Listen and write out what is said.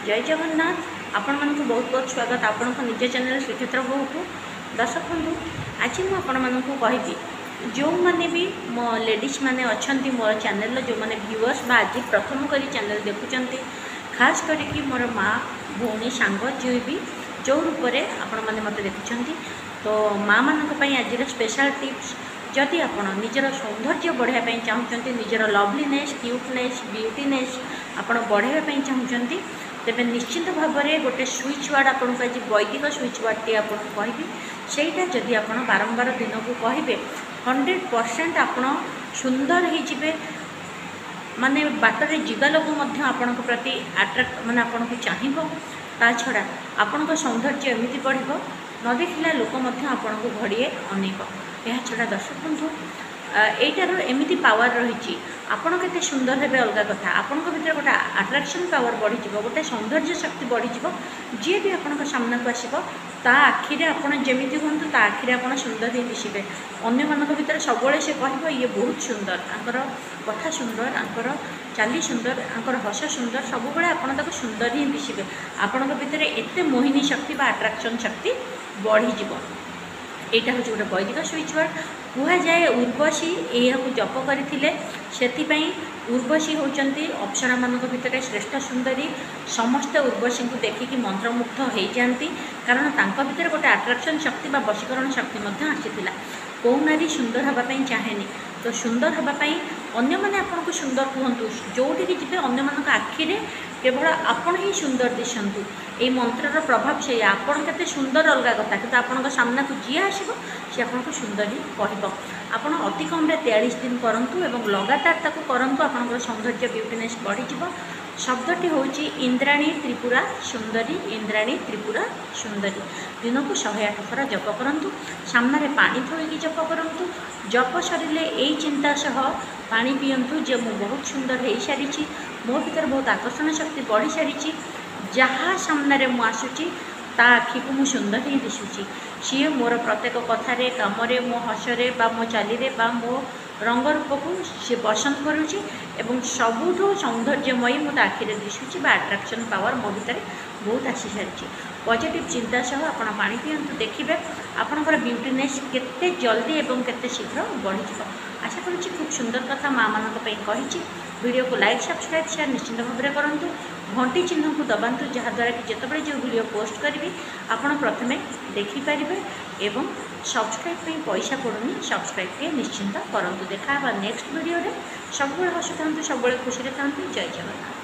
जय जगन्नाथ। आपण मानक बहुत बहुत स्वागत आपण निज चैनल श्रीक्षेत्र बहु को। दर्शक बंधु आज मुझे आपण मानक कहबी जो मैंने भी मो लेडीज मैंने अच्छा मोर चैनल जो मैंने व्यूअर्स बा आज प्रथम करी चैनल देखुंत खास करके मोर माँ भौणी सांग जी भी जो रूप में आपण मैंने मत देखुं तो माँ मानक आज स्पेशल टिप्स जदि आपण निजर सौंदर्य बढ़ाई चाहते निजर लवलीनेस क्यूटनेस ब्यूटीनेस आपण बढ़ाई चाहते तेरे निश्चित भाव में गोटे स्विच वार्ड आपको आज वैदिक स्विच वार्डटी आपको कहबी सेटा जदि आप बारंबार दिन को कहे 100% आप सुंदर हो माने बाटर जीवा लोक आपण प्रति आट्राक्ट माने आपन को चाहिबो ता छड़ा आपण को सौंदर्य एमती बढ़िबो न देखिला लोक आपण को घड़िए अनेक यह छड़ा दर्शक बंधु एटार एमती पावर रही आपण केते सुंदर हेबे अलग कथा आपण भीतर गोटे आट्राक्शन पावर बढ़ी गोटे सौंदर्य शक्ति बढ़ी जी भी आपण सामना को आसो ता आखिरे आपण जमीती हूँ ता आखिरे आपण सुंदर ही दिशे अन्य मान भीतर सब से कह ये बहुत सुंदर आंकर कथा सुंदर आंकर चाली सुंदर आंकर हस सुंदर सब बड़े आपण सुंदर ही दिशे आपण भीतर एत मोहिनी शक्ति बा आट्राक्शन शक्ति बढ़ी यहाँ हूँ गोटे वैदिक स्विच वर्ड कह जाए उर्वशी यह जप करते से उर्वशी होती अप्सरा मान भितर श्रेष्ठ सुंदरी समस्त उर्वशी को देखिकी मंत्रमुग्ध हो जाती कारण तांका भितर गोटे आट्राक्शन शक्ति बा वशीकरण शक्ति आसीला कौ नारी सुंदर हाँपाई चाहेनी तो सुंदर हाँपाई अन्य मैंने आपको सुंदर कहतु जोटिकी जी अन्य मान आखिरे केवल आपण ही सुंदर दिशंतु ये मंत्रर प्रभाव से आपण के सुंदर अलग कथा कि आपण सामना को जी आसो सी आपको सुंदर ही कह आप अति कम 43 दिन करूँ और लगातार ताको करूँ आप सौंदर्य ब्यूटीनेस बढ़ी शब्दटी हूँ इंद्राणी त्रिपुरा सुंदरी इंद्राणी त्रिपुरा सुंदरी दिन को 108 थर जप करूँ सामने पानी थोड़ी जप करूँ जप सरिले यही चिंता सह पानी पीयंतु जे मु बहुत सुंदर हो सारी मो भीतर बहुत आकर्षण शक्ति बढ़ी सारी जहाँ सामने मु आसूची ता आखि को मु सुंदर ही दिशुची सी मोर प्रत्येक कथारे काम मो हसरे बा मो चाली बा मो रंग रूप को सी पसंद करुँची एवं सबुठू सौंदर्यमयी मत आखिरे दिशुची बा आट्राक्शन पावर मो भीतर बहुत आसी सारी पॉजिटिव चिंता सह आप पानी पीयंतु देखिए आपंकर ब्यूटीनेस केते जल्दी एवं केते शीघ्र बढ़ी आशा करुँची खूब सुंदर कथा माँ मानक कही वीडियो को लाइक सब्सक्राइब शेयर निश्चित भाव में करूँ घंटी चिन्ह को दबातु जहाँद्वारा कि जितेबाला जो वीडियो पोस्ट करी आपड़ प्रथमे देखिपारे एवं सब्सक्राइब पैसा पड़ूनी सब्सक्राइब के निश्चिंत करूँ देखा नेक्स्ट वीडियो सब हसुता सब खुशी था जय जगन्नाथ।